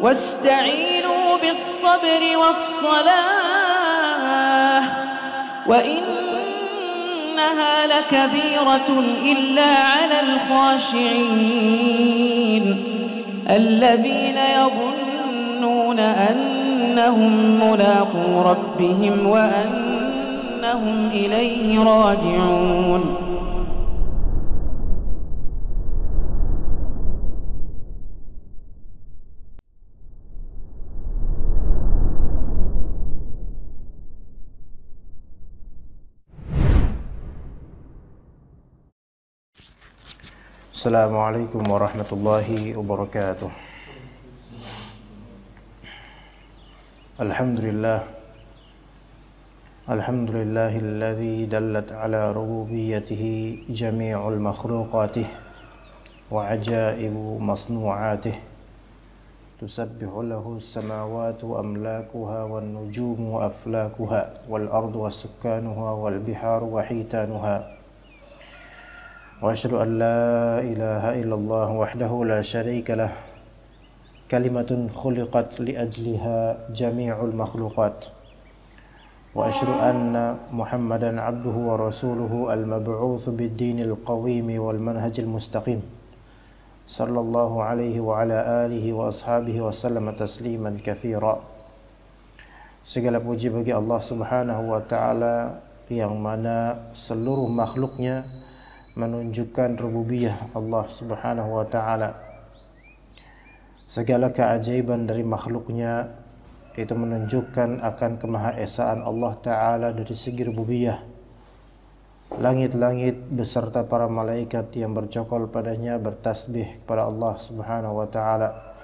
واستعينوا بالصبر والصلاة وإنها لكبيرة إلا على الخاشعين الذين يظنون أنهم ملاقو ربهم وأنهم إليه راجعون. Assalamualaikum warahmatullahi wabarakatuh. Alhamdulillahilladzi dallat ala rububiyyatihi jami'ul makhluqatih wa ajaibu masnu'atih tusabbihu lahu as-samawati wa amlakuha wan nujumu wa aflakuha wal ardu wa sukkanuha wal biharu wa hitanuha. وأشهد أن لا إله إلا الله وحده لا شريك له كلمة خلقت لأجلها جميع المخلوقات وأشهد أن محمدا عبده ورسوله المبعوث بالدين القويم والمنهج المستقيم صلى الله عليه وعلى آله وأصحابه وسلم تسليما كثيرا. Segala puji bagi Allah Subhanahu wa taala yang mana seluruh makhluknya menunjukkan rububiyah Allah Subhanahu wa taala. Segala keajaiban dari makhluknya itu menunjukkan akan kemahaesaan Allah taala dari segi rububiyah. Langit-langit beserta para malaikat yang bercokol padanya bertasbih kepada Allah Subhanahu wa taala.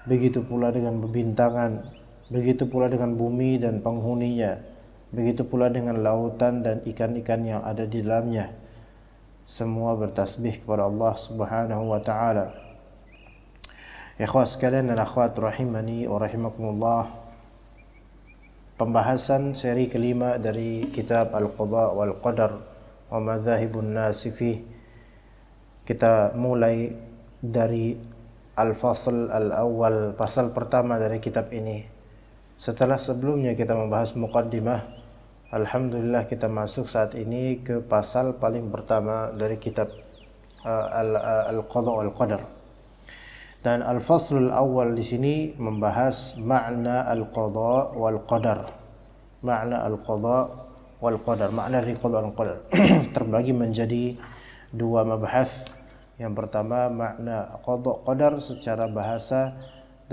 Begitu pula dengan bebintangan, begitu pula dengan bumi dan penghuninya, begitu pula dengan lautan dan ikan-ikan yang ada di dalamnya. Semua bertasbih kepada Allah Subhanahu wa taala. Ikhwat sekalian dan akhwat rahimani wa rahimakumullah. Pembahasan seri kelima dari kitab Al-Qadha wal Qadar wa Madzahibun Nas Fi. Kita mulai dari Al-Fasl Al-Awwal, pasal pertama dari kitab ini. Setelah sebelumnya kita membahas muqaddimah, alhamdulillah kita masuk saat ini ke pasal paling pertama dari kitab Al-Qadha wal Qadar. Dan al-faslul awal di sini membahas makna al-qadha wal qadar. Makna al-qadha wal qadar, makna dari qadha wal qadar terbagi menjadi dua mabahas. Yang pertama makna qadha qadar secara bahasa,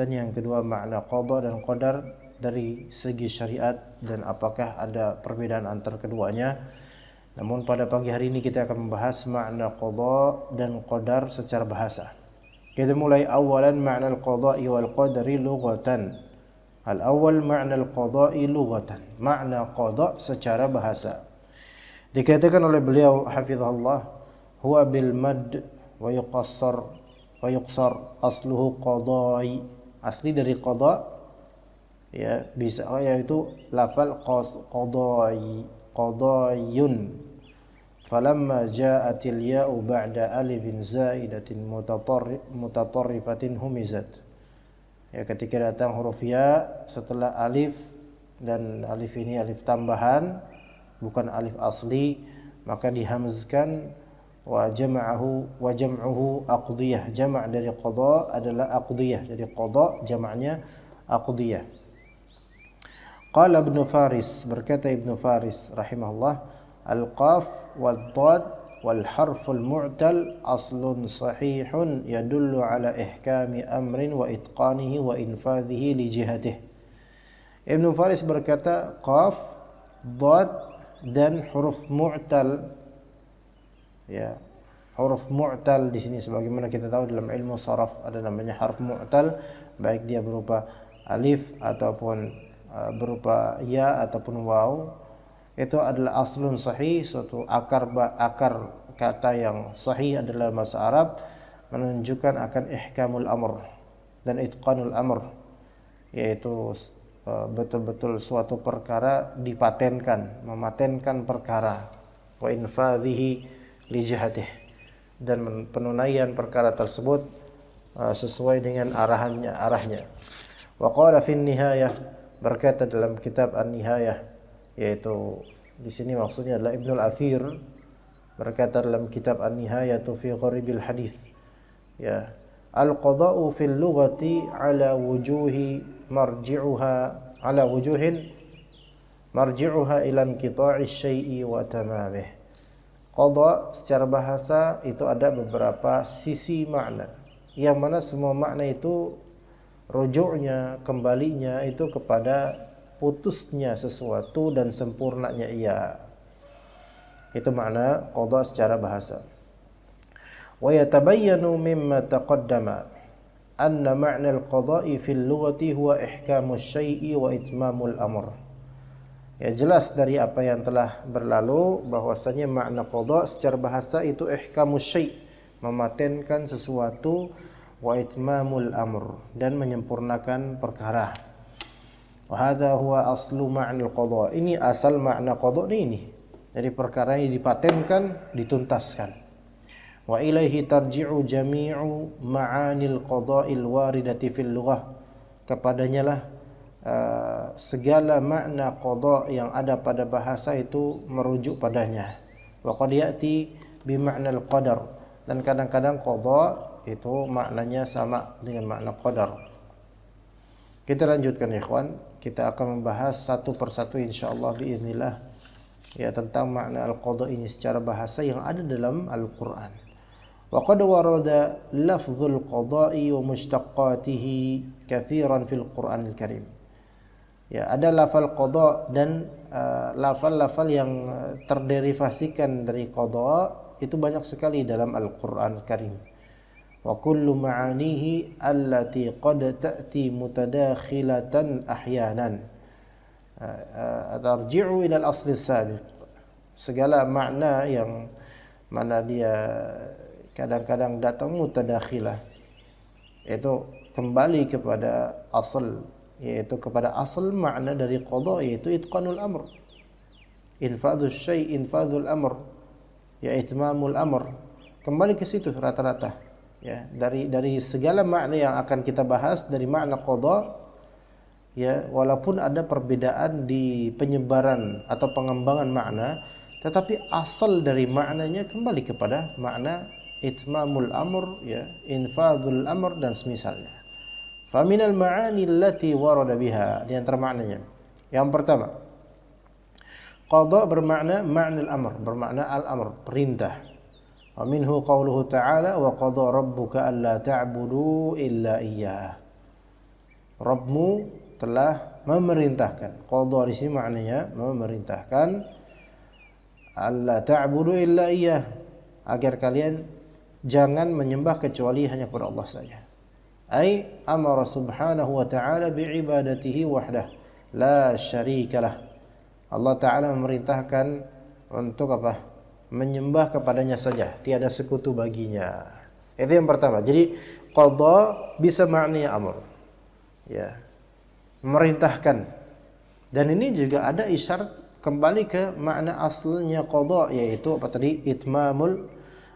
dan yang kedua makna qadha dan qadar dari segi syariat dan apakah ada perbedaan antar keduanya. Namun pada pagi hari ini kita akan membahas makna qadha dan qadar secara bahasa. Kita mulai awalan makna al-qadha'i wal qadari lughatan. Al-awwal makna al-qadha'i lughatan, makna qadha secara bahasa. Dikatakan oleh beliau hafizahullah, huwa bil mad wa yuqassar wa yuqsar asluhu qadha'i. Asli dari qadha ya bisa yaitu lafal qadai qadayun, falamma ja'atil ya'u ba'da alifin zaidatin mutatarrifatin humizat. Ya, ketika datang huruf ya setelah alif, dan alif ini alif tambahan bukan alif asli, maka dihamzkan. Wa jam'uhu aqdiyah. Jama' dari qada adalah aqdiyah. Jadi qada jama'nya aqdiyah. Qala Ibnu Faris, berkata Ibnu Faris rahimahullah, al-qaf wal-dad wal-harful mu'tal aslun sahihun yadullu ala ihkami amrin wa itqanihi wa infadhihi li jihatih. Ibnu Faris berkata qaf, dad dan huruf mu'tal. Ya, huruf mu'tal di sini sebagaimana kita tahu dalam ilmu sharaf ada namanya harf mu'tal, baik dia berupa alif ataupun berupa ya ataupun waw, itu adalah aslun sahih, suatu akar kata yang sahih adalah bahasa Arab, menunjukkan akan ihkamul amr dan itqanul amr, yaitu betul-betul suatu perkara dipatenkan, mematenkan perkara, wa infadhihi li jihatih, dan penunaian perkara tersebut sesuai dengan arahnya. Wa qala fi nihayah, berkata dalam kitab An-Nihayah, yaitu di sini maksudnya adalah Ibnul Athir, berkata dalam kitab An-Nihayatu fi Gharibil Hadis, ya, al-qada'u fil lughati ala wujuhin marji'uha ila inqita'i syai'i wa tamamih. Qada secara bahasa itu ada beberapa sisi makna, yang mana semua makna itu rujuknya, kembalinya itu kepada putusnya sesuatu dan sempurnanya ia. Itu makna qada secara bahasa. Wa yatabayyanu mimma taqaddama anna ma'na al-qada'i fil lughati huwa ihkamus syai'i wa itmamul amr. Ya, jelas dari apa yang telah berlalu bahwasanya makna qada secara bahasa itu ihkamus syai', mematenkan sesuatu, wa itmamul amr, dan menyempurnakan perkara. Wa hadza huwa aslu ma'nal qada. Ini asal makna qada ini. Jadi perkara yang dipatenkan, dituntaskan. Wa ilaihi tarji'u jami'u ma'anil qada'il waridati fil lughah. Kepadanya lah segala makna qada yang ada pada bahasa itu merujuk padanya. Wa qad ya'ti bi ma'nal qadar, dan kadang-kadang qada itu maknanya sama dengan makna qadar. Kita lanjutkan ya ikhwan, kita akan membahas satu persatu insyaallah biiznillah ya tentang makna al-qada ini secara bahasa yang ada dalam Al-Qur'an. Wa qad warada lafzul qada'i wa mushtaqqatihi katsiran fil Qur'anil Karim. Ya, ada lafal qada dan lafal-lafal yang terderivasikan dari qada itu banyak sekali dalam Al-Qur'an Karim. Wa kullu ma'anihi allati qad ta'ti mutadakhilatan ahyanan tarji'u ila al-asli as-sabiq. Segala makna yang mana dia kadang-kadang datang mutadakhilah, itu kembali kepada asal, yaitu kepada asal makna dari qada, yaitu itqanul amr, infadhus syai', infadhul amr, ya itmamul amr. Kembali ke situ rata-rata ya, dari segala makna yang akan kita bahas dari makna qada ya, walaupun ada perbedaan di penyebaran atau pengembangan makna, tetapi asal dari maknanya kembali kepada makna itmamul amr ya, infadhul amr dan semisalnya. Faminal ma'ani allati warada biha, di antara maknanya yang pertama, qada bermakna ma'nal amr, bermakna al-amr, perintah. Wa minhu qauluhu ta'ala wa qada rabbuka alla ta'budu illa iyyah. Rabbmu telah memerintahkan, qada di sini maknanya memerintahkan, alla ta'budu illa iyyah, agar kalian jangan menyembah kecuali hanya kepada Allah saja. Ay amara subhanahu wa ta'ala bi'ibadatihi wahdah la syarikalah. Allah Ta'ala memerintahkan untuk apa? Menyembah kepadanya saja, tiada sekutu baginya. Itu yang pertama. Jadi qada bisa maknanya amr ya, memerintahkan. Dan ini juga ada isyarat kembali ke makna asalnya qada, yaitu apa tadi? Itmamul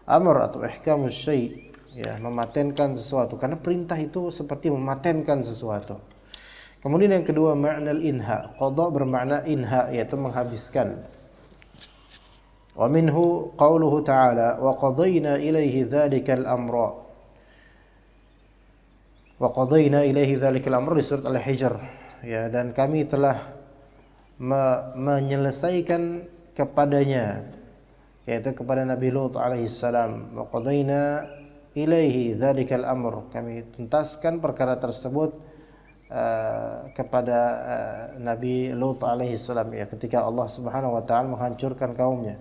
amr atau ihkamus syai', ya, mematenkan sesuatu, karena perintah itu seperti mematenkan sesuatu. Kemudian yang kedua makna inha. Qada bermakna inha, yaitu menghabiskan. Wa minhu qauluhu ta'ala wa qadayna ilaihi dzalikal amra. Wa qadayna ilaihi dzalikal amra di surat Al-Hijr ya, dan kami telah menyelesaikan kepadanya, yaitu kepada Nabi Lut alaihi salam. Wa qadayna ilaihi dzalikal amr, kami tuntaskan perkara tersebut kepada Nabi Lut alaihi salam ya, ketika Allah Subhanahu wa taala menghancurkan kaumnya.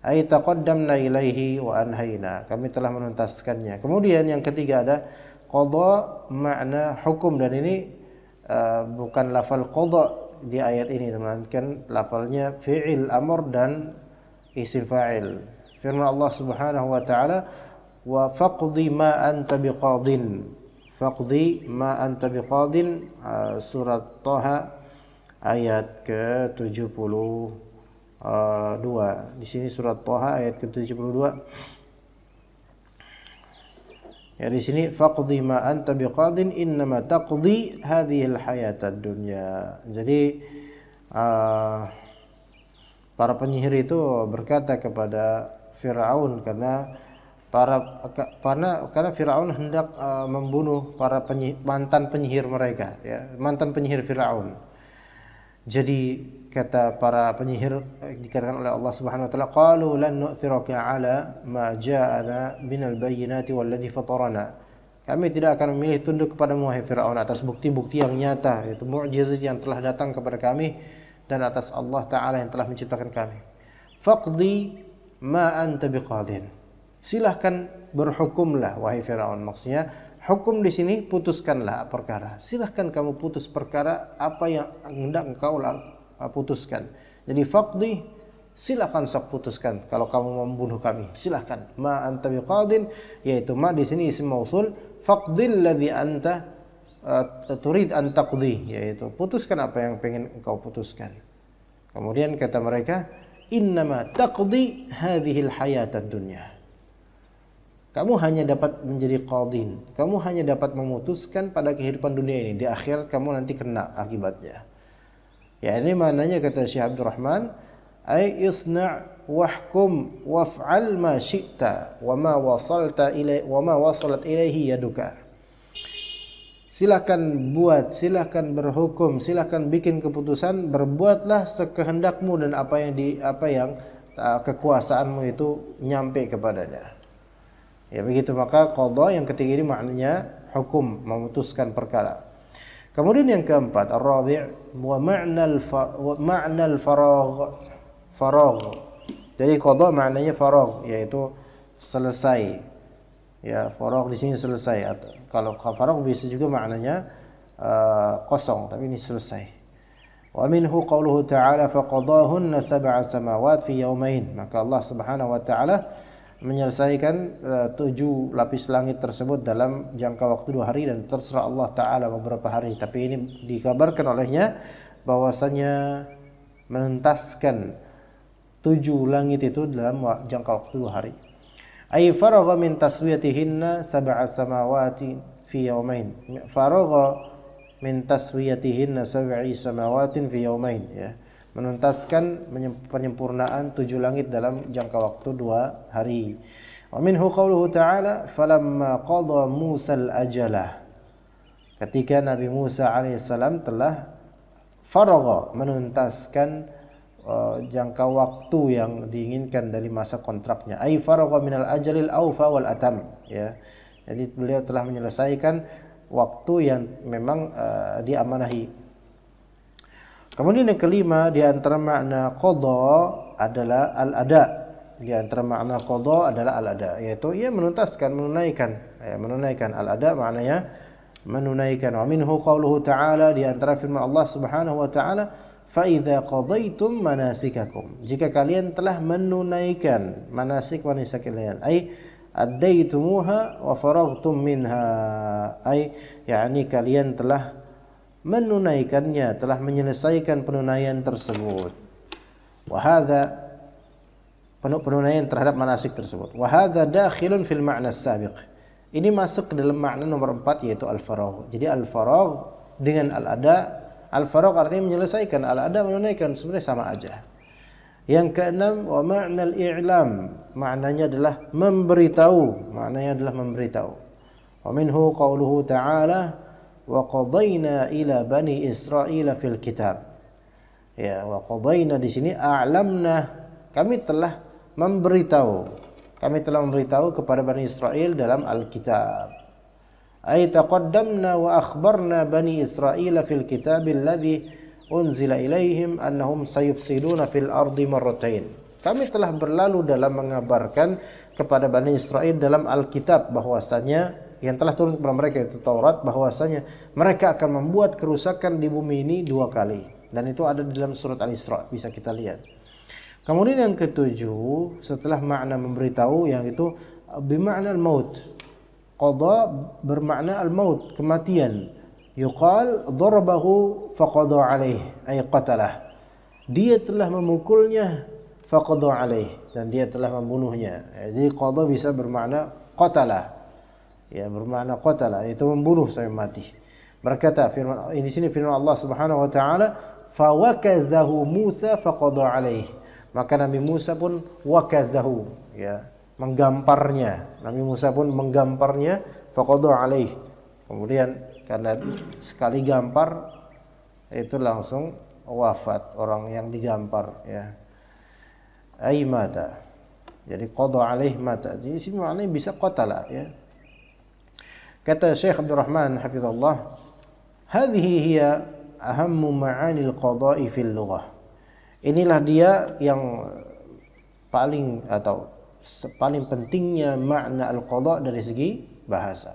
Ay taqaddamna ilaihi wa anhayna, kami telah menuntaskannya. Kemudian yang ketiga ada qada makna hukum, dan ini bukan lafal qada di ayat ini, melainkan lafalnya fi'il amr dan isim fa'il. Firman Allah Subhanahu wa taala wa faqdi ma anta biqadin, faqdi ma anta biqadin, surat Thaha ayat ke-72. Di sini surat Thaha ayat ke-72. Ya di sini faqdi ma anta biqadin innama taqdi hadhil hayatad dunya. Jadi para penyihir itu berkata kepada Firaun karena Firaun hendak membunuh para mantan penyihir mereka, ya, mantan penyihir Firaun. Jadi kata para penyihir, dikatakan oleh Allah Subhanahu wa taala, qalu lan nu'thiraka ala ma ja'ana minal bayyinati walladhi fatarana. Kami tidak akan memilih tunduk kepadamu wahai Firaun atas bukti-bukti yang nyata, yaitu mukjizat yang telah datang kepada kami dan atas Allah taala yang telah menciptakan kami. Faqdi ma anta biqadin. Silahkan berhukumlah wahai Firaun. Maksudnya hukum di sini putuskanlah perkara. Silahkan kamu putus perkara apa yang hendak engkau putuskan. Jadi faqdi, silahkan sok putuskan. Kalau kamu mau membunuh kami, silahkan. Ma anta biqadin, yaitu ma di sini isim mausul. Faqdil ladzi anta turid an taqdi, yaitu putuskan apa yang pengen engkau putuskan. Kemudian kata mereka, innama taqdi hadhil hayatad dunya. Kamu hanya dapat menjadi qadin, kamu hanya dapat memutuskan pada kehidupan dunia ini. Di akhirat kamu nanti kena akibatnya. Ya, ini maknanya kata Syekh Abdurrahman, ay isna' wahkum waf'al ma syi'ta wa ma wasalat ilaihi yaduka. Silakan buat, silakan berhukum, silakan bikin keputusan, berbuatlah sekehendakmu dan apa yang kekuasaanmu itu nyampe kepadanya. Ya begitu, maka qadha yang ketiga ini maknanya hukum, memutuskan perkara. Kemudian yang keempat, ar-rabi' wa ma'nal faragh. Jadi qadha maknanya faragh, yaitu selesai. Ya, faragh di sini selesai. Kalau faragh bisa juga maknanya kosong, tapi ini selesai. Wa minhu qauluhu ta'ala faqadahunna sab'a samawat fi yawmain. Maka Allah Subhanahu wa taala menyelesaikan 7 lapis langit tersebut dalam jangka waktu 2 hari, dan terserah Allah taala beberapa hari. Tapi ini dikabarkan olehnya bahwasanya menuntaskan 7 langit itu dalam jangka waktu 2 hari. Ay faragha min taswiyatihinna sab'a samawati fi yawmain. Faragha min taswiyatihinna sab'i samawatin fi yawmain, ya. Menuntaskan penyempurnaan 7 langit dalam jangka waktu 2 hari. Wa minhu qauluhu ta'ala falamma qada Musa al-ajalah. Ketika Nabi Musa alaihissalam telah faragha, menuntaskan jangka waktu yang diinginkan dari masa kontraknya. Ai faragha minal ajalil awfa wal atam, ya. Jadi beliau telah menyelesaikan waktu yang memang diamanahi. Kemudian yang kelima, di antara makna qadha adalah al-ada. Di antara makna qadha adalah al-ada, yaitu ia menuntaskan, menunaikan. Ya, menunaikan. Al-ada maknanya menunaikan. Wa minhu qauluhu ta'ala, di antara firman Allah Subhanahu wa taala, fa idza qadaitum manasikakum. Jika kalian telah menunaikan manasik kalian, ai addaitumuha wa faraghtum minha, ai yakni kalian telah menunaikannya, telah menyelesaikan penunaian tersebut. Wa hadza, penunaian terhadap manasik tersebut. Wa hadza dakhilun fil ma'na as-sabiq. Ini masuk ke dalam makna nomor 4, yaitu al-faragh. Jadi al-faragh dengan al-ada, al-faragh artinya menyelesaikan, al-ada menunaikan, sebenarnya sama aja. Yang keenam, wa ma'na al-i'lam, maknanya adalah memberitahu, maknanya adalah memberitahu. Wa minhu qauluhu ta'ala wa qadayna ila bani Israil fil kitab. Ya, wa qadayna di sini a'lamna, kami telah memberitahu. Kami telah memberitahu kepada Bani Israel dalam Alkitab. Ay taqaddamna wa akhbarna Bani Israil fil kitab alladhi unzila ilaihim annahum sayufsiduna fil ardi marratain. Kami telah berlalu dalam mengabarkan kepada Bani Israel dalam Alkitab bahwasanya yang telah turun kepada mereka, itu Taurat, bahwasanya mereka akan membuat kerusakan di bumi ini 2 kali. Dan itu ada di dalam surat Al-Isra, bisa kita lihat. Kemudian yang ketujuh, setelah makna memberitahu, yang itu bermakna al-maut. Qadha bermakna al-maut, kematian. Yuqal darabahu faqadha alaih, ay qatalah. Dia telah memukulnya, faqadha alaih, dan dia telah membunuhnya. Jadi qadha bisa bermakna qatalah. Ya, bermakna qatala, itu membunuh sampai mati. Berkata firman di sini firman Allah Subhanahu wa taala, "Fawakazahu Musa faqada alaih." Maka Nabi Musa pun wakazahu, ya, menggamparnya. Nabi Musa pun menggamparnya, faqada alaih. Kemudian karena sekali gampar itu langsung wafat orang yang digampar, ya. Ai mata. Jadi qada alaih mata. Jadi sini maknanya bisa qatala, ya. Kata Syekh Abdurrahman hafizallah, hadhihi hiya ahammu ma'anil qada'i fil lughah. Inilah dia yang paling atau paling pentingnya makna al-qada' dari segi bahasa.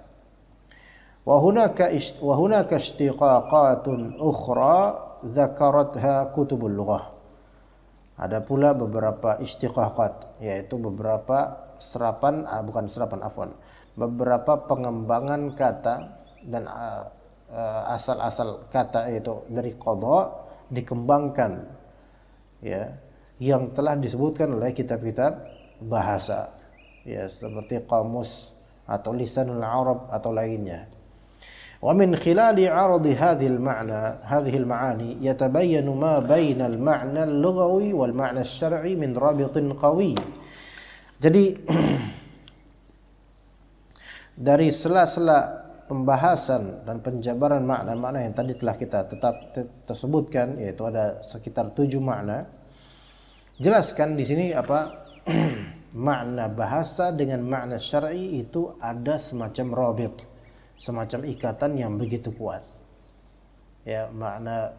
Wa hunaka ishtiqaqatun ukhra dzakaratha kutubul lughah. Ada pula beberapa istiqaqat, yaitu beberapa beberapa pengembangan kata dan asal-asal kata itu dari qada dikembangkan, ya, yang telah disebutkan oleh kitab-kitab bahasa, ya, seperti kamus atau lisanul Arab atau lainnya. Wa min khilali 'aradi hadhihi al-ma'ani yatabayyanu ma baina al-ma'na al-lughawi wal ma'na asy-syar'i min rabitin qawi. Jadi dari sela-sela pembahasan dan penjabaran makna-makna yang tadi telah kita tersebutkan, yaitu ada sekitar 7 makna. Jelaskan di sini apa makna bahasa dengan makna syar'i itu ada semacam rabit, semacam ikatan yang begitu kuat. Ya, makna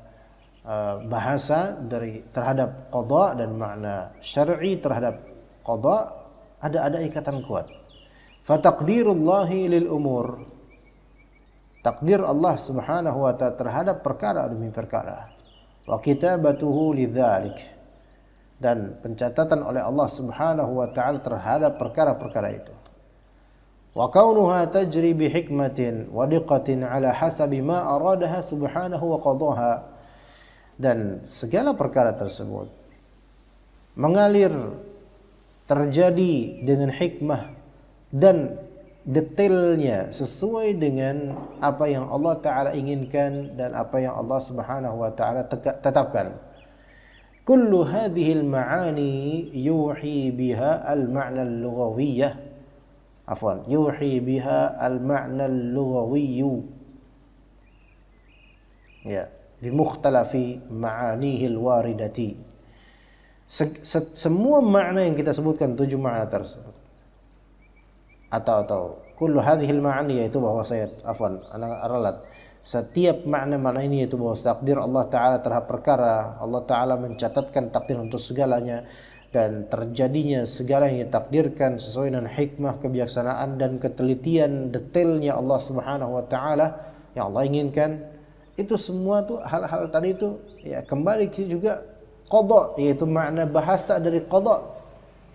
bahasa terhadap qada dan makna syar'i terhadap qada ada ikatan kuat. Fataqdirullahi lil umur, takdir Allah Subhanahu wa ta'ala terhadap perkara demi perkara. Wa kitabatuhu lidzalik, dan pencatatan oleh Allah Subhanahu wa ta'ala terhadap perkara-perkara itu. Wa kaunuha tajri bi hikmatin wa diqqatin ala hasabi ma aradaha subhanahu wa qadaha, dan segala perkara tersebut mengalir terjadi dengan hikmah dan detailnya sesuai dengan apa yang Allah Ta'ala inginkan dan apa yang Allah Subhanahu wa Ta'ala tetapkan. Kullu hadhihi al-ma'ani yuhi biha al-ma'na al-lughawiyyah, yuhi biha al-ma'na al-lughawiyyu, ya, bi mukhtalafi ma'anihi al-waridati. Semua makna yang kita sebutkan 7 makna tersebut, atau kullu hadhil ma'ani, yaitu bahwa setiap makna-makna ini, yaitu bahwa takdir Allah Ta'ala terhadap perkara, Allah Ta'ala mencatatkan takdir untuk segalanya, dan terjadinya segala yang ditakdirkan sesuai dengan hikmah, kebijaksanaan dan ketelitian detailnya Allah Subhanahu wa Ta'ala yang Allah inginkan. Itu semua tuh hal-hal tadi itu, ya, kembali juga qada, yaitu makna bahasa dari qada,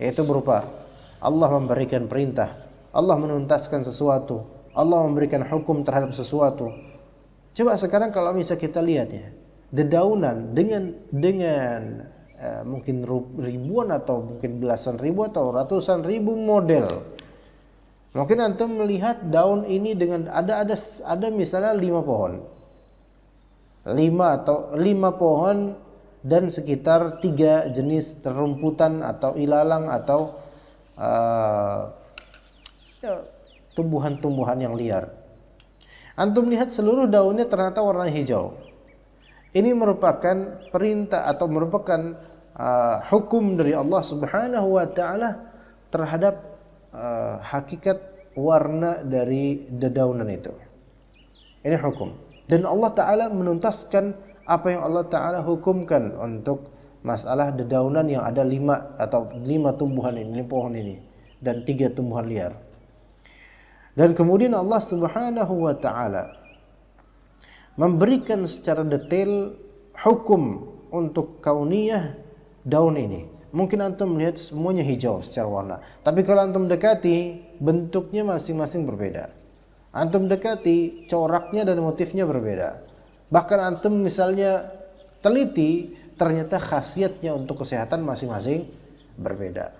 yaitu berupa Allah memberikan perintah, Allah menuntaskan sesuatu, Allah memberikan hukum terhadap sesuatu. Coba sekarang kalau bisa kita lihat, ya, dedaunan dengan mungkin ribuan atau mungkin belasan ribu atau ratusan ribu model. Mungkin antum melihat daun ini dengan ada misalnya 5 pohon. 5 pohon dan sekitar 3 jenis terumputan atau ilalang atau tumbuhan-tumbuhan yang liar. Antum lihat seluruh daunnya ternyata warna hijau. Ini merupakan perintah atau merupakan hukum dari Allah Subhanahu wa Ta'ala terhadap hakikat warna dari dedaunan itu. Ini hukum. Dan Allah Ta'ala menuntaskan apa yang Allah Ta'ala hukumkan untuk masalah dedaunan yang ada 5 tumbuhan ini, pohon ini, dan 3 tumbuhan liar. Dan kemudian Allah Subhanahu wa Ta'ala memberikan secara detail hukum untuk kauniyah daun ini. Mungkin antum melihat semuanya hijau secara warna, tapi kalau antum dekati, bentuknya masing-masing berbeda. Antum dekati, coraknya dan motifnya berbeda. Bahkan antum misalnya teliti, ternyata khasiatnya untuk kesehatan masing-masing berbeda.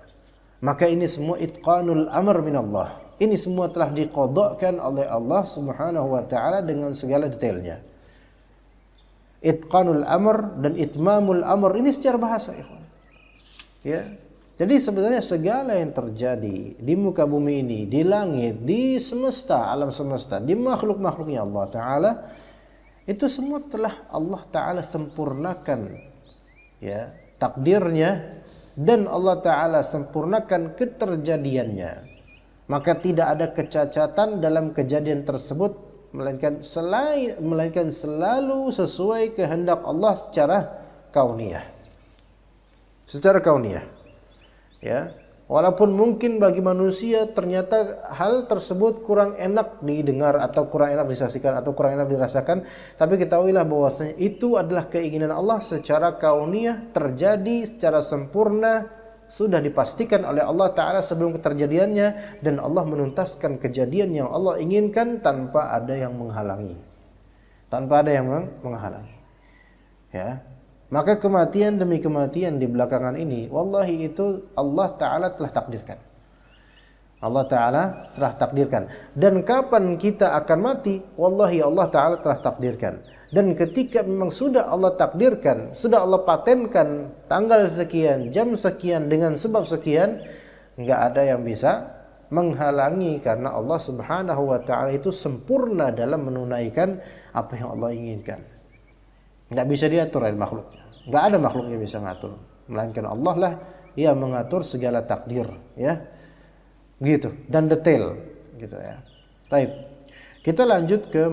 Maka ini semua itqanul amr min Allah. Ini semua telah diqadhakan oleh Allah Subhanahu wa taala dengan segala detailnya. Itqanul amr dan itmamul amr ini secara bahasa, ikhwan. Ya. Jadi sebenarnya segala yang terjadi di muka bumi ini, di langit, di semesta, alam semesta, di makhluk-makhluknya Allah taala, itu semua telah Allah taala sempurnakan, ya, takdirnya, dan Allah taala sempurnakan keterjadiannya. Maka tidak ada kecacatan dalam kejadian tersebut, melainkan selalu sesuai kehendak Allah secara kauniyah. Secara kauniyah. Ya, walaupun mungkin bagi manusia ternyata hal tersebut kurang enak didengar atau kurang enak disaksikan atau kurang enak dirasakan, tapi ketahuilah bahwasanya itu adalah keinginan Allah secara kauniyah, terjadi secara sempurna, sudah dipastikan oleh Allah taala sebelum keterjadiannya, dan Allah menuntaskan kejadian yang Allah inginkan tanpa ada yang menghalangi. Tanpa ada yang menghalangi. Ya. Maka kematian demi kematian di belakangan ini, wallahi itu Allah taala telah takdirkan. Allah taala telah takdirkan. Dan kapan kita akan mati, wallahi Allah taala telah takdirkan. Dan ketika memang sudah Allah takdirkan, sudah Allah patenkan tanggal sekian, jam sekian, dengan sebab sekian, enggak ada yang bisa menghalangi, karena Allah Subhanahu wa taala itu sempurna dalam menunaikan apa yang Allah inginkan. Enggak bisa diatur oleh makhluknya. Enggak ada makhluk yang bisa mengatur, melainkan Allah lah yang mengatur segala takdir, ya. Gitu, dan detail gitu ya. Baik. Kita lanjut ke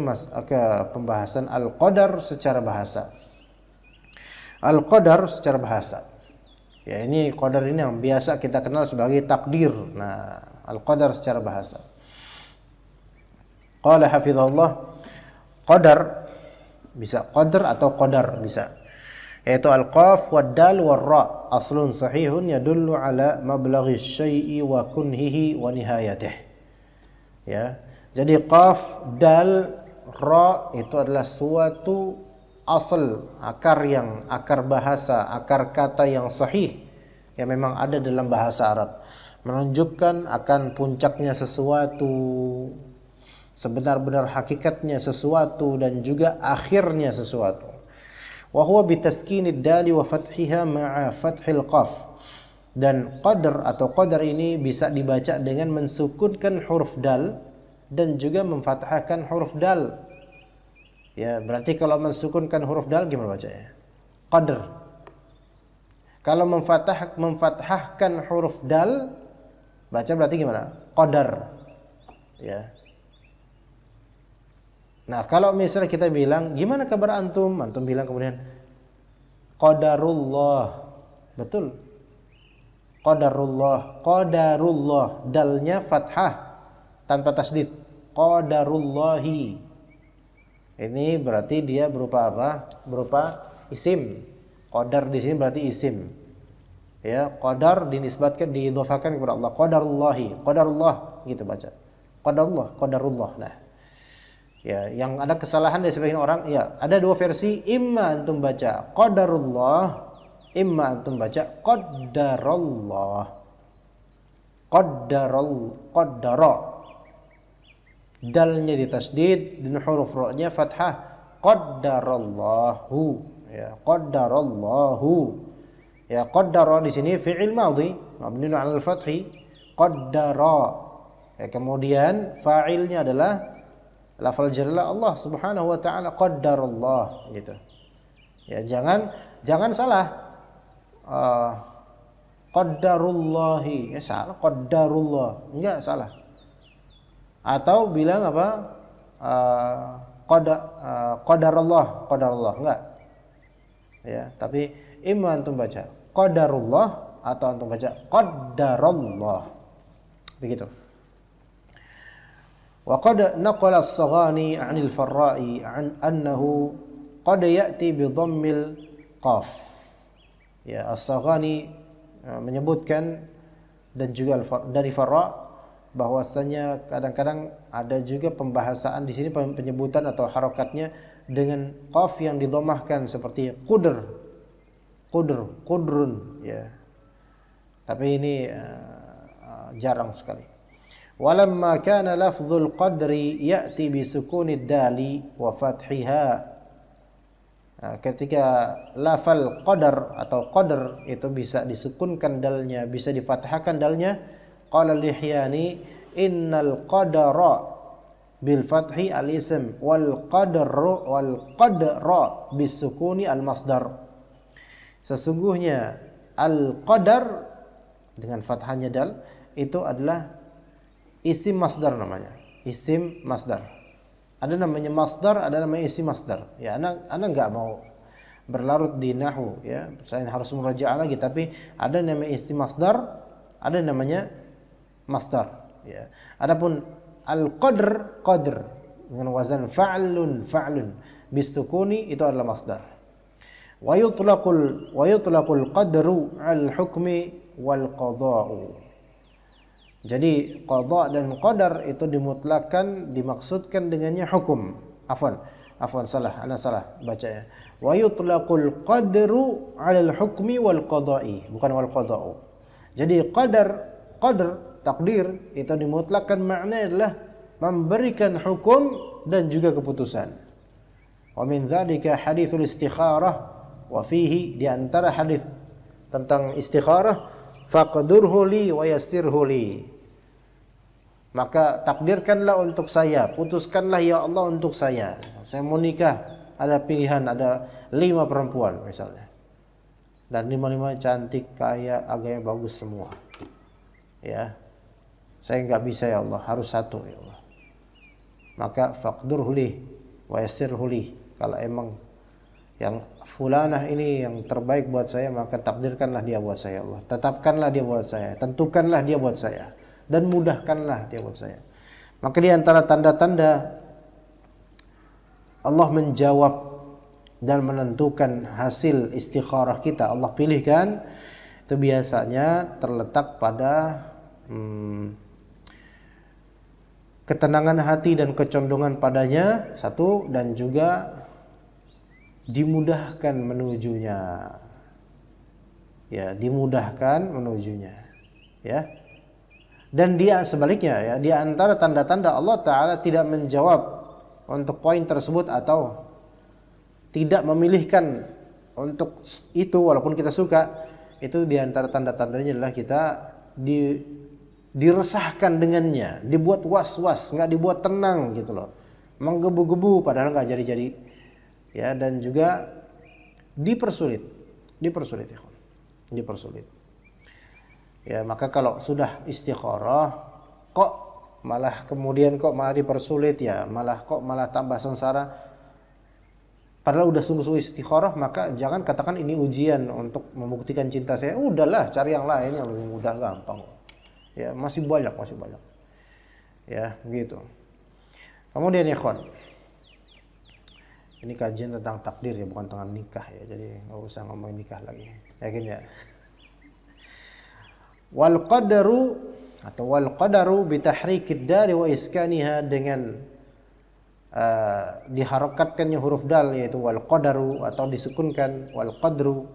pembahasan al-qadar secara bahasa. Al-qadar secara bahasa. Ya, ini qadar ini yang biasa kita kenal sebagai takdir. Nah, al-qadar secara bahasa. Qala hafizahullah, qadar bisa qadar atau qadar bisa. Yaitu al-qaf wad dal war ra, aslun sahihun yadullu ala mablaghi syai'i wa kunhihi wa nihayatih. Ya. Jadi qaf, dal, ra itu adalah suatu asal, akar bahasa, akar kata yang sahih yang memang ada dalam bahasa Arab, menunjukkan akan puncaknya sesuatu, sebenar-benar hakikatnya sesuatu, dan juga akhirnya sesuatu. Wa huwa bitaskinid dali wa fathiha ma'a fathil qaf. Dan qadar atau qadar ini bisa dibaca dengan mensukunkan huruf dal dan juga memfathahkan huruf dal. Ya, berarti kalau mensukunkan huruf dal gimana bacanya? Qadar. Kalau memfathahkan huruf dal, baca berarti gimana? Qadar. Ya. Nah, kalau misalnya kita bilang, gimana kabar antum? Antum bilang kemudian qadarullah. Betul. Qadarullah, qadarullah, dalnya fathah tanpa tasdid. Qadarullahi. Ini berarti dia berupa apa? Berupa isim. Qadar di sini berarti isim. Ya, qadar dinisbatkan, diidhafakan kepada Allah. Qadarullahi, qadarullah gitu baca. Qadarullah, qadarullah. Nah, ya, yang ada kesalahan dari sebagian orang, ya, ada dua versi, imma antum baca qadarullah, imma antum baca qaddarallah. Qaddara. Dalnya ditasdid dan huruf ra-nya fathah. Qaddarallahu. Ya, qaddarallahu. Ya, qaddara di sini fi'il madhi mabniun 'alal fathi. Qaddara. Ya, kemudian fa'ilnya adalah lafal jalala Allah Subhanahu wa taala, qaddarallah gitu. Ya, jangan salah. Qaddarullahi, ya salah, qaddarullah, enggak salah. Atau bilang apa? Qadarullah, enggak. Ya, tapi imma antum baca qadarullah atau antum baca qaddarallah. Begitu. Wa qad naqala as-Saghani 'anil Farra'i 'an annahu qad ya'ti bi dhammil qaf. Ya, as-Saghani menyebutkan dan juga dari Farra' bahwasanya kadang-kadang ada juga pembahasan di sini, penyebutan atau harokatnya dengan qaf yang didhammahkan seperti qudrun ya. Tapi ini jarang sekali. Walamma kana lafzul qadri ya'ti bi sukunid dali wa fathiha. Nah, ketika lafal qadar atau qadar itu bisa disukunkan dalnya, bisa difathahkan dalnya, qala Lihyani innal qadara bil fathi al ism wal qadra bis sukuni al masdar. Sesungguhnya al qadar dengan fathahnya dal itu adalah isim masdar namanya, isim masdar. Ada namanya masdar, ada namanya isim masdar. Ya, anak nggak mau berlarut di nahwu, ya. Saya harus merajaah lagi, tapi ada namanya isim masdar, ada namanya masdar, ya. Adapun al-qadr, qadr dengan wazan fa'lun, bisukuni itu adalah masdar. Wa yutlaqul qadru al-hukmi wal qada'u. Jadi qada dan qadar itu dimutlakkan, dimaksudkan dengannya hukum. Afwan salah, ana salah bacanya. Wa yutlaqul qadru 'alal hukmi wal qada'i, bukan wal qada'u. Jadi qadar, takdir itu dimutlakkan, maknanya adalah memberikan hukum dan juga keputusan. Wa min dzalika haditsul istikharah wa fihi, di antara hadis tentang istikharah, faqdurhu li wa yassirhu li. Maka takdirkanlah untuk saya, putuskanlah ya Allah untuk saya. Saya mau nikah, ada pilihan, ada 5 perempuan misalnya. Dan 5 cantik, kaya, agamanya bagus semua. Ya. Saya enggak bisa ya Allah, harus 1 ya Allah. Maka faqdurhu li wa yassirhu li. Kalau emang yang fulanah ini yang terbaik buat saya, maka takdirkanlah dia buat saya Allah. Tetapkanlah dia buat saya, tentukanlah dia buat saya, dan mudahkanlah dia buat saya. Maka di antara tanda-tanda Allah menjawab dan menentukan hasil istikharah kita, Allah pilihkan, itu biasanya terletak pada ketenangan hati dan kecondongan padanya, satu, dan juga dimudahkan menujunya. Ya, dimudahkan menujunya. Ya. Dan dia sebaliknya, ya, di antara tanda-tanda Allah Ta'ala tidak menjawab untuk poin tersebut atau tidak memilihkan untuk itu walaupun kita suka, itu di antara tanda-tandanya adalah kita diresahkan dengannya, dibuat was-was, nggak dibuat tenang gitu loh, menggebu-gebu padahal nggak jadi-jadi, ya, dan juga dipersulit. Ya, maka kalau sudah istikharah kok malah dipersulit, ya, malah tambah sengsara, padahal udah sungguh-sungguh istikharah, maka jangan katakan ini ujian untuk membuktikan cinta saya. Udahlah, cari yang lain yang lebih mudah, gampang. Ya, masih banyak. Ya, begitu. Kemudian ikhwan, ini kajian tentang takdir ya, bukan tentang nikah ya. Jadi enggak usah ngomongin nikah lagi. Yakin ya? Wal qadaru bi tahrikid dal wa iskaniha, dengan diharokatkannya huruf dal, yaitu wal qadaru, atau disukunkan wal qadru,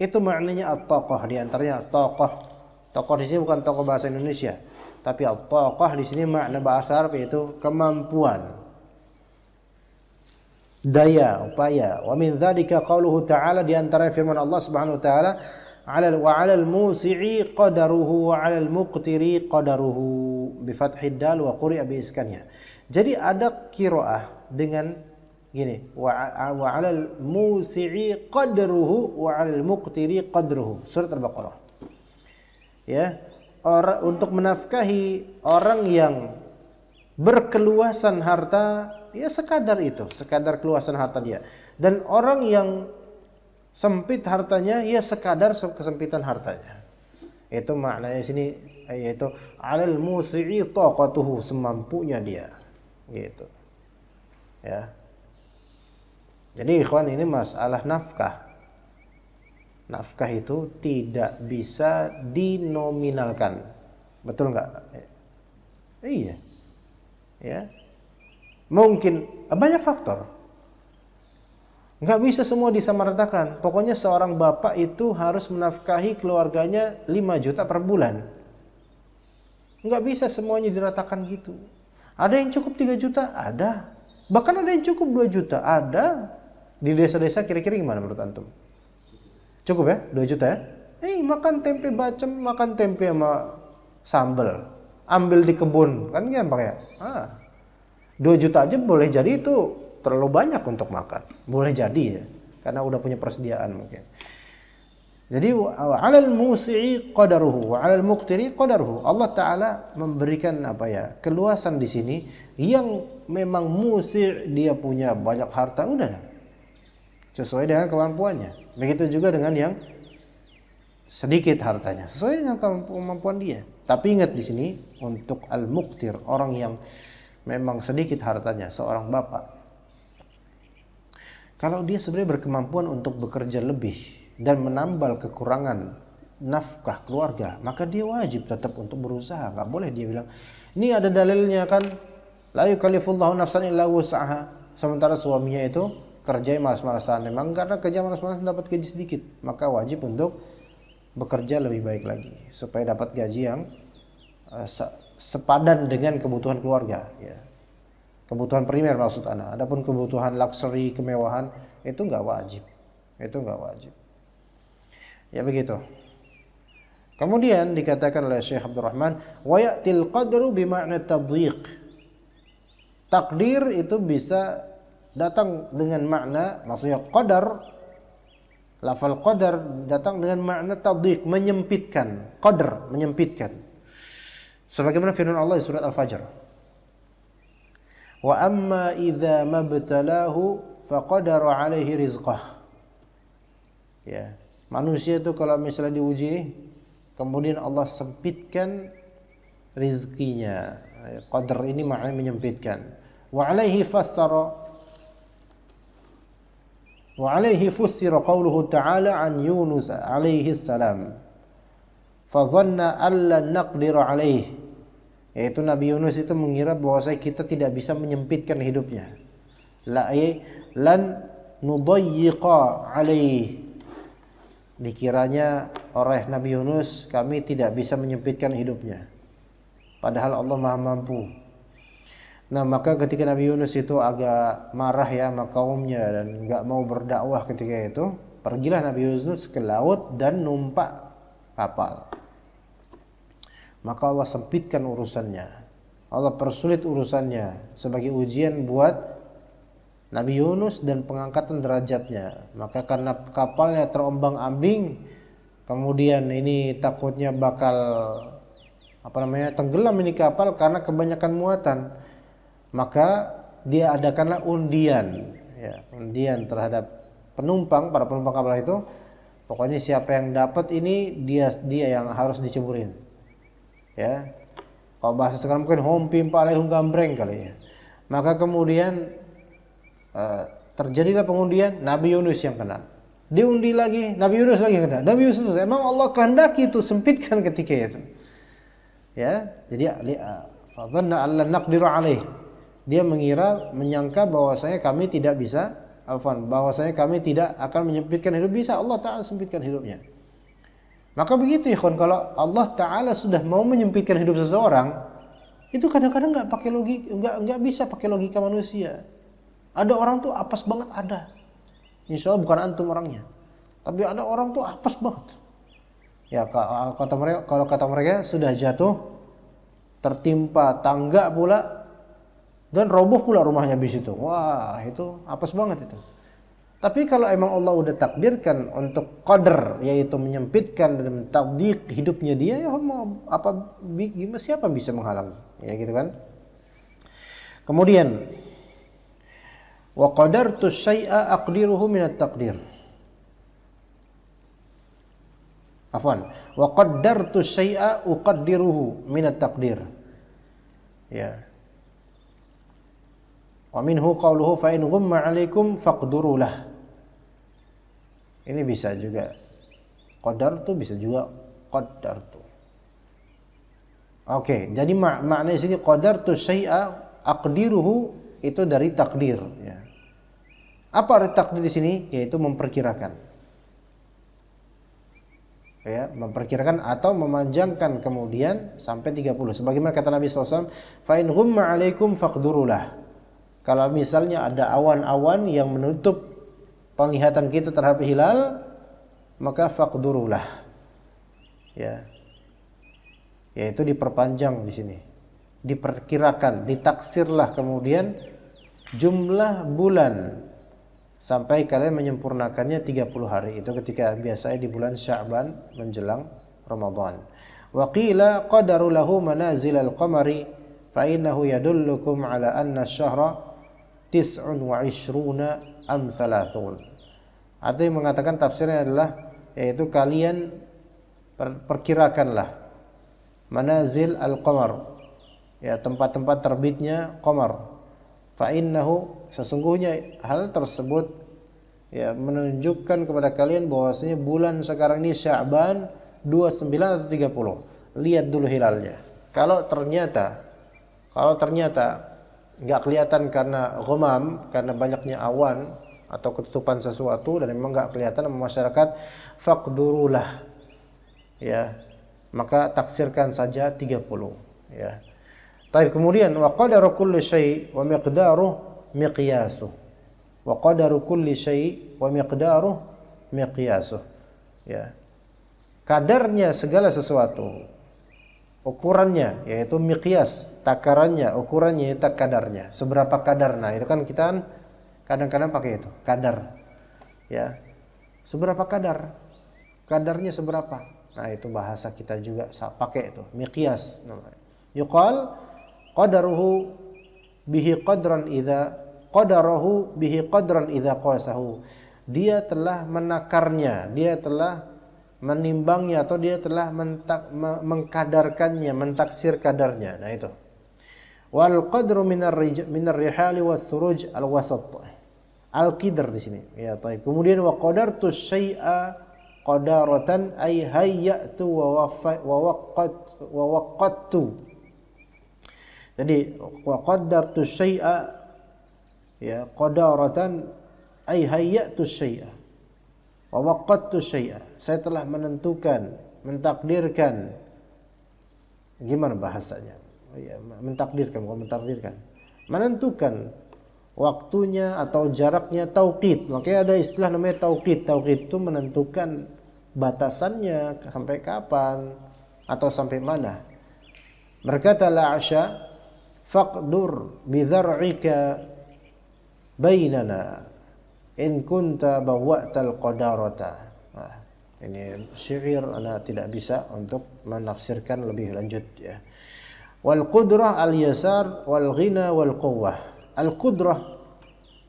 itu maknanya at-taqah. Di antaranya at-taqah. Tokoh di sini bukan tokoh bahasa Indonesia, tapi at-taqah di sini makna bahasa Arab yaitu kemampuan, daya, upaya. Wa min dzalika qauluhu ta'ala, di antara firman Allah Subhanahu wa taala, wa 'alal musi'i qadaruhu wa 'alal muqtiri qadaruhu bi fathid dal wa quri'a bi iskannya. Jadi ada qiraah dengan gini, wa 'alal musi'i qadruhu wa 'alal muqtiri qadruhu, surat Al-Baqarah. Ya, untuk menafkahi orang yang berkeluasan harta, ya sekadar itu, sekadar keluasan harta dia. Dan orang yang sempit hartanya, ya sekadar kesempitan hartanya. Itu maknanya sini, yaitu 'alal musi'i taqatuhu, semampunya dia. Gitu. Ya. Jadi ikhwan, ini masalah nafkah. Nafkah itu tidak bisa dinominalkan. Betul nggak? Iya. Ya. Mungkin banyak faktor. Nggak bisa semua disamaratakan. Pokoknya seorang bapak itu harus menafkahi keluarganya 5 juta per bulan. Nggak bisa semuanya diratakan gitu. Ada yang cukup 3 juta, ada. Bahkan ada yang cukup 2 juta, ada. Di desa-desa kira-kira gimana menurut antum? Cukup ya? 2 juta ya? Makan tempe bacem, makan tempe sama sambal. Ambil di kebun, kan gampang ya? 2 juta aja boleh jadi itu terlalu banyak untuk makan. Boleh jadi ya, karena udah punya persediaan mungkin. Jadi alal musi'i qadaruhu wa alal muqtiri qadaruhu. Allah Ta'ala memberikan keluasan di sini. Yang memang musi' dia punya banyak harta, udah sesuai dengan kemampuannya. Begitu juga dengan yang sedikit hartanya, sesuai dengan kemampuan dia. Tapi ingat di sini untuk al-muqtir, orang yang memang sedikit hartanya, seorang bapak, kalau dia sebenarnya berkemampuan untuk bekerja lebih dan menambal kekurangan nafkah keluarga, maka dia wajib tetap untuk berusaha. Nggak boleh dia bilang, ini ada dalilnya kan, la yukallifullahu nafsan illa wus'aha. Sementara suaminya itu kerja malas-malasan, memang karena kerja malas-malasan dapat gaji sedikit, maka wajib untuk bekerja lebih baik lagi supaya dapat gaji yang sepadan dengan kebutuhan keluarga, ya. Kebutuhan primer maksud ana. Adapun kebutuhan luxury, kemewahan, itu nggak wajib. Itu nggak wajib. Ya begitu. Kemudian dikatakan oleh Syekh Abdul Rahman, wa ya'til qadru bima'na tadhiq. Takdir itu bisa datang dengan makna, maksudnya qadar, lafal qadar datang dengan makna tadhiq, menyempitkan. Qadar, menyempitkan. Sebagaimana firman Allah di surat Al-Fajr. Wa amma idza mabtalahu faqadara alaihi rizqah. Ya. Manusia itu kalau misalnya diuji nih, kemudian Allah sempitkan rizkinya. Qadar ini maknanya menyempitkan. Wa alaihi fussira qawluhu ta'ala an Yunus alaihi salam. Fa dhanna alla naqdir alaihi. Yaitu Nabi Yunus itu mengira bahwasanya kita tidak bisa menyempitkan hidupnya. Lan nudayyiqa alaihi. Dikiranya oleh Nabi Yunus kami tidak bisa menyempitkan hidupnya, padahal Allah Maha mampu. Nah, maka ketika Nabi Yunus itu agak marah ya sama kaumnya dan nggak mau berdakwah ketika itu, pergilah Nabi Yunus ke laut dan numpak kapal. Maka Allah sempitkan urusannya, Allah persulit urusannya sebagai ujian buat Nabi Yunus dan pengangkatan derajatnya. Maka karena kapalnya terombang-ambing, kemudian ini takutnya bakal tenggelam ini kapal karena kebanyakan muatan. Maka dia adakanlah undian, ya, undian terhadap para penumpang kapal itu. Pokoknya siapa yang dapat ini dia yang harus diceburin. Ya. Kalau bahasa sekarang mungkin hompim palehung gambreng kali ya. Maka kemudian terjadilah pengundian, Nabi Yunus yang kena. Diundi lagi, Nabi Yunus lagi yang kena. Nabi Yunus, emang Allah kehendaki itu sempitkan ketika itu. Ya, jadi fadhanna alla naqdiru alaih. Dia menyangka bahwasanya kami tidak bisa, bahwasanya kami tidak akan menyempitkan hidup. Bisa Allah Ta'ala sempitkan hidupnya. Maka begitu ikhwan, kalau Allah Ta'ala sudah mau menyempitkan hidup seseorang, itu kadang-kadang nggak bisa pakai logika manusia. Ada orang tuh apes banget, ada. Insya Allah bukan antum orangnya, tapi ada orang tuh apes banget. Ya kalau kata mereka sudah jatuh, tertimpa tangga pula, dan roboh pula rumahnya di situ. Wah, itu apes banget itu. Tapi kalau emang Allah udah takdirkan untuk qadar, yaitu menyempitkan dan tadhiq hidupnya dia, ya mau siapa bisa menghalangi? Ya gitu kan. Kemudian wa qadartu syai'a aqdiruhu min at-taqdir. Afwan, wa qaddartu syai'a uqaddiruhu min at-taqdir. Ya. Wa minhu qawluhu fa in ghumma 'alaikum faqduru lah. Ini bisa juga qadartu, bisa juga qaddartu. Oke, jadi makna di sini qadartu syai'a aqdiruhu itu dari takdir, ya. Apa arti takdir di sini? Yaitu memperkirakan. ya, memperkirakan atau memanjangkan kemudian sampai 30. Sebagaimana kata Nabi SAW, fa in ghumma 'alaikum faqdurulah. Kalau misalnya ada awan-awan yang menutup penglihatan kita terhadap hilal, maka faqdurulah. Ya. Yaitu diperpanjang di sini. Diperkirakan, ditaksirlah kemudian jumlah bulan sampai kalian menyempurnakannya 30 hari. Itu ketika biasanya di bulan Sya'ban menjelang Ramadan. Wa qila qadaru lahu manazil al-qamari fa innahu yadullukum ala anna asy-syahra 29 am 30. Atau yang mengatakan tafsirnya adalah yaitu kalian perkirakanlah manazil al-qamar, ya, tempat-tempat terbitnya qamar. Fa innahu, sesungguhnya hal tersebut ya menunjukkan kepada kalian bahwasanya bulan sekarang ini Sya'ban 29 atau 30. Lihat dulu hilalnya. Kalau ternyata nggak kelihatan karena ghamam, karena banyaknya awan atau ketutupan sesuatu dan memang nggak kelihatan sama masyarakat, faqdurulah, ya, maka taksirkan saja 30, ya. Tapi kemudian wa qadaru kulli syai' wa miqdaruh miqyasuh. Wa qadaru kulli syai' wa miqdaruh miqyasuh. Ya. Kadarnya segala sesuatu, ukurannya yaitu miqyas, takarannya, ukurannya itu kadarnya. Seberapa kadar? Nah, itu kan kita kadang-kadang pakai itu, kadar. Ya. Seberapa kadar? Kadarnya seberapa? Nah, itu bahasa kita juga pakai itu, miqyas namanya. Yuqal qadaruhu bihi qadran idza qadarahu bihi qadran idza qasahu. Dia telah menakarnya, dia telah menimbangnya atau dia telah mengkadarkannya, mentaksir kadarnya. Nah itu. Wal qadru minar rihali was suruj al wasat. Al qidr di sini. Ya, baik. Kemudian wa qadartu syai'a qadaratan ay hayyatu wa waqattu. Jadi wa qaddartu syai'a, ya, qadaratan ay hayyatu syai'a wa waqattu syai'a. Saya telah menentukan, mentakdirkan. Gimana bahasanya? Ya, mentakdirkan, bukan mentakdirkan. Menentukan waktunya atau jaraknya, tauqid. Makanya ada istilah namanya tauqid. Tauqid itu menentukan batasannya sampai kapan atau sampai mana. Berkata La'asha, faqdur bidhar'ika bainana in kunta bawwa'tal qadarata. Nah, ini syair ana tidak bisa untuk menafsirkan lebih lanjut, ya. Wal qudrah al yasar wal ghina wal quwwah. Al qudrah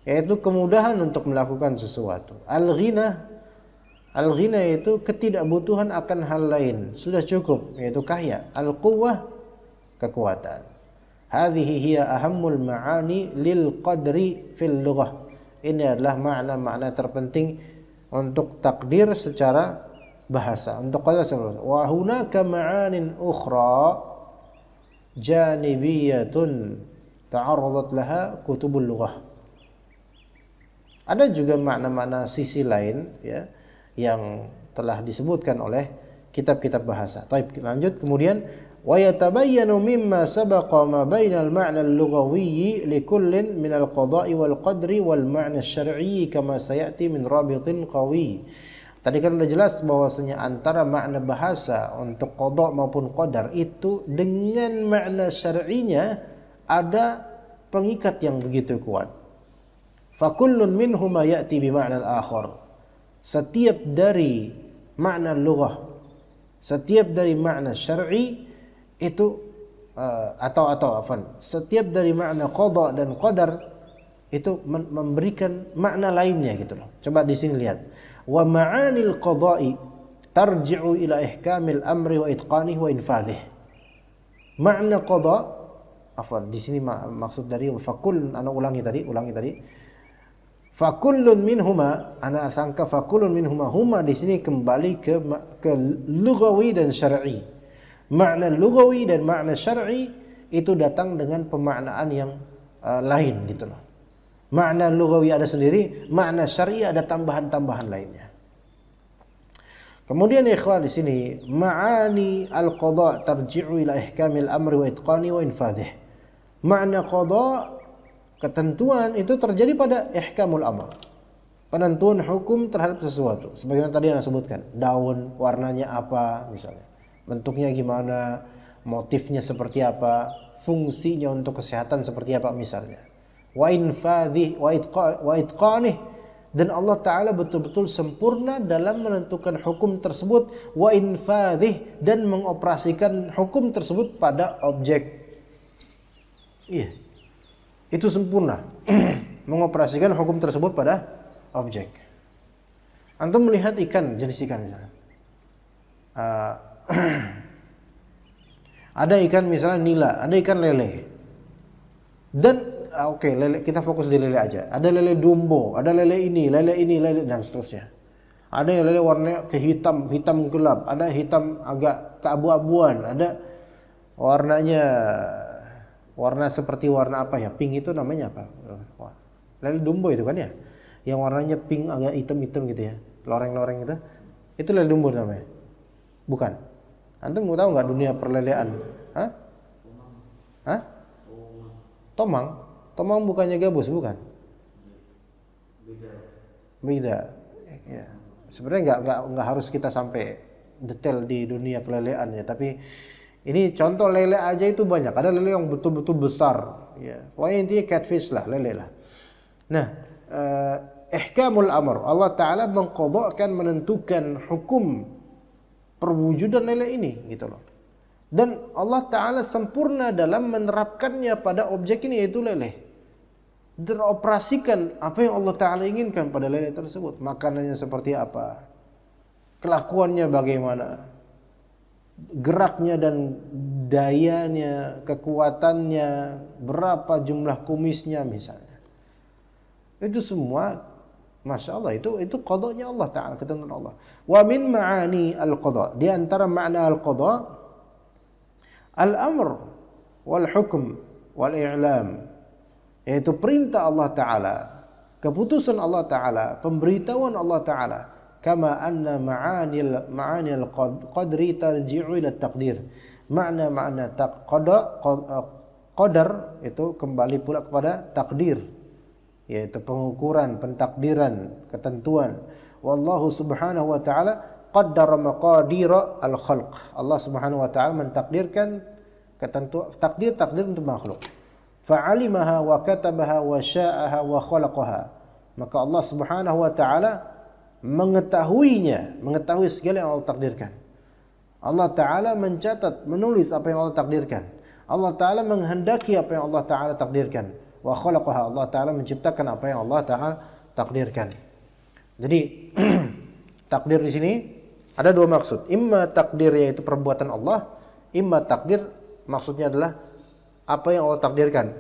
yaitu kemudahan untuk melakukan sesuatu. Al ghina itu ketidakbutuhan akan hal lain, sudah cukup, yaitu kaya. Al quwwah kekuatan. Hadhihi hiya ahammul ma'ani lil qadri fil lughah. Ini adalah makna-makna terpenting untuk takdir secara bahasa. Untuk qadar wa hunaka ma'anin ukhra janibiyatun ta'arradat laha kutubul lughah. Ada juga makna-makna sisi lain, ya, yang telah disebutkan oleh kitab-kitab bahasa. Baik, lanjut kemudian wa yatabayyanu mimma sabaqa ma bainal ma'na al-lughawiyyi likullin min al-qada'i wal qadri wal ma'na asy-syar'i kama sayati min rabitin qawi. Tadi kan sudah jelas bahwasanya antara makna bahasa untuk qada maupun qadar itu dengan makna syar'inya ada pengikat yang begitu kuat. Fa kullun minhuma ya'ti bi ma'na al-akhar. Setiap dari makna lughah, setiap dari makna syar'i itu setiap dari makna qada dan qadar itu memberikan makna lainnya gitu loh. Coba di sini lihat. Wa ma'anil qada'i tarji'u ila ihkamil amri wa itqanihi wa infadhihi. Makna qada, di sini maksud dari fakul, ana ulangi tadi. Fakullun minhuma, ana sangka fakullun minhuma, huma di sini kembali ke lughawi dan syar'i. Makna lughawi dan makna syar'i itu datang dengan pemaknaan yang lain gitu loh. Makna lughawi ada sendiri, makna syar'i ada tambahan-tambahan lainnya. Kemudian ya ikhwan di sini ma'ani al-qada tarji'u ila ihkamil amri wa itqani wa infadhih. Makna qada, ketentuan itu terjadi pada ihkamul amr. Penentuan hukum terhadap sesuatu. Sebagaimana tadi yang sebutkan, daun warnanya apa misalnya, bentuknya gimana, motifnya seperti apa, fungsinya untuk kesehatan seperti apa misalnya. Wa infadhih wa itqanih, dan Allah Ta'ala betul-betul sempurna dalam menentukan hukum tersebut. Wa infadhih, dan mengoperasikan hukum tersebut pada objek. Iya, itu sempurna. Mengoperasikan hukum tersebut pada objek. Antum melihat ikan, jenis ikan misalnya. Ada ikan misalnya nila, ada ikan lele. Dan lele, kita fokus di lele aja. Ada lele dumbo, ada lele ini, dan seterusnya. Ada yang lele warnanya kehitam, hitam gelap, ada hitam agak keabu-abuan, ada warna seperti warna apa ya? Pink itu namanya apa? Lele dumbo itu kan ya? Yang warnanya pink agak hitam-hitam gitu ya. Loreng-loreng itu. Itu lele dumbo namanya. Bukan. Antum mau tahu nggak dunia perlelean? Hah? Tomang? Tomang bukannya gabus, bukan? Beda. Ya. Sebenarnya nggak harus kita sampai detail di dunia kelelean ya, tapi ini contoh lele aja itu banyak. Ada lele yang betul-betul besar, ya. Pokoknya intinya catfish lah, lele lah. Nah, ihkamul amr, Allah Ta'ala mengqadhakan, menentukan hukum perwujudan lele ini gitu loh. Dan Allah Ta'ala sempurna dalam menerapkannya pada objek ini, yaitu lele. Teroperasikan apa yang Allah Ta'ala inginkan pada lele tersebut. Makanannya seperti apa, kelakuannya bagaimana, geraknya dan dayanya, kekuatannya, berapa jumlah kumisnya misalnya. Itu semua Masya Allah, itu qadanya Allah Ta'ala, ketentuan Allah. Wa min ma'ani al-qada, di antara makna al-qada, al-amr wal hukm wal i'lam, yaitu perintah Allah Ta'ala, keputusan Allah Ta'ala, pemberitahuan Allah Ta'ala. Kama anna ma'ani al-qadri tarji'u ila taqdir. Makna qadar itu kembali pula kepada takdir, yaitu pengukuran, pentakdiran, ketentuan. Wallahu subhanahu wa ta'ala qaddara maqadira al-khalq. Allah subhanahu wa ta'ala mentakdirkan takdir untuk makhluk. Fa'alimaha wa katabaha wa sya'aha wa khalaqaha. Maka Allah subhanahu wa ta'ala mengetahui segala yang Allah takdirkan. Allah Ta'ala mencatat, menulis apa yang Allah takdirkan. Allah Ta'ala menghendaki apa yang Allah Ta'ala takdirkan. Wa khalaqaha, Allah Ta'ala menciptakan apa yang Allah Ta'ala takdirkan. Jadi takdir di sini ada dua maksud. Imma takdir yaitu perbuatan Allah, imma takdir maksudnya adalah apa yang Allah takdirkan.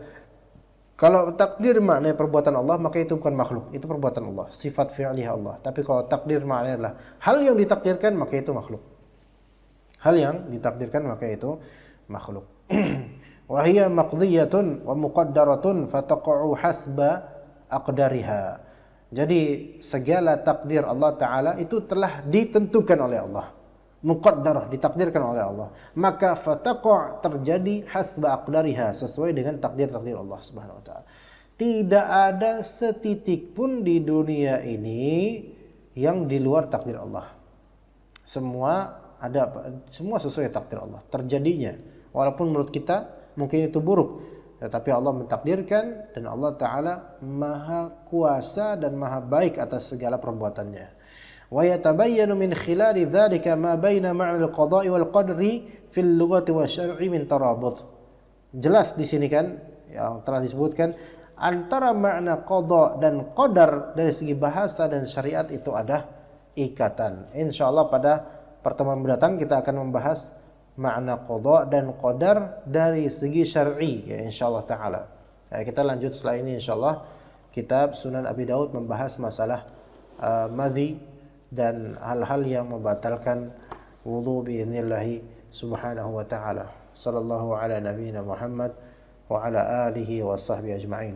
Kalau takdir maknanya perbuatan Allah, maka itu bukan makhluk, itu perbuatan Allah, sifat fi'liyah Allah. Tapi kalau takdir maknanya adalah hal yang ditakdirkan, maka itu makhluk. Hal yang ditakdirkan maka itu makhluk. Wa hiya maqdiyatun wa muqaddaratun fataqa'u hasba aqdariha. Jadi segala takdir Allah Ta'ala itu telah ditentukan oleh Allah, muqaddarah, ditakdirkan oleh Allah, maka fataqa' terjadi hasba aqdariha, sesuai dengan takdir-takdir Allah Subhanahu wa taala. Tidak ada setitik pun di dunia ini yang di luar takdir Allah. Semua sesuai takdir Allah terjadinya, walaupun menurut kita mungkin itu buruk, tetapi Allah mentakdirkan, dan Allah Ta'ala maha kuasa dan maha baik atas segala perbuatannya. Wa yatabayyanu min khilali dzalika ma baina ma'na al-qada'i wal qadri fil lughati wasyar'i min tarabut. Jelas di sini kan yang telah disebutkan antara makna qada dan qadar dari segi bahasa dan syariat itu ada ikatan. Insyaallah pada pertemuan mendatang kita akan membahas makna qada dan qadar dari segi syar'i ya insyaallah taala. Kita lanjut setelah ini insyaallah kitab Sunan Abi Daud membahas masalah madhi dan hal-hal yang membatalkan wudu biiznillah subhanahu wa ta'ala. Sallallahu ala nabiyyina Muhammad wa ala alihi wa sahbihi ajma'in.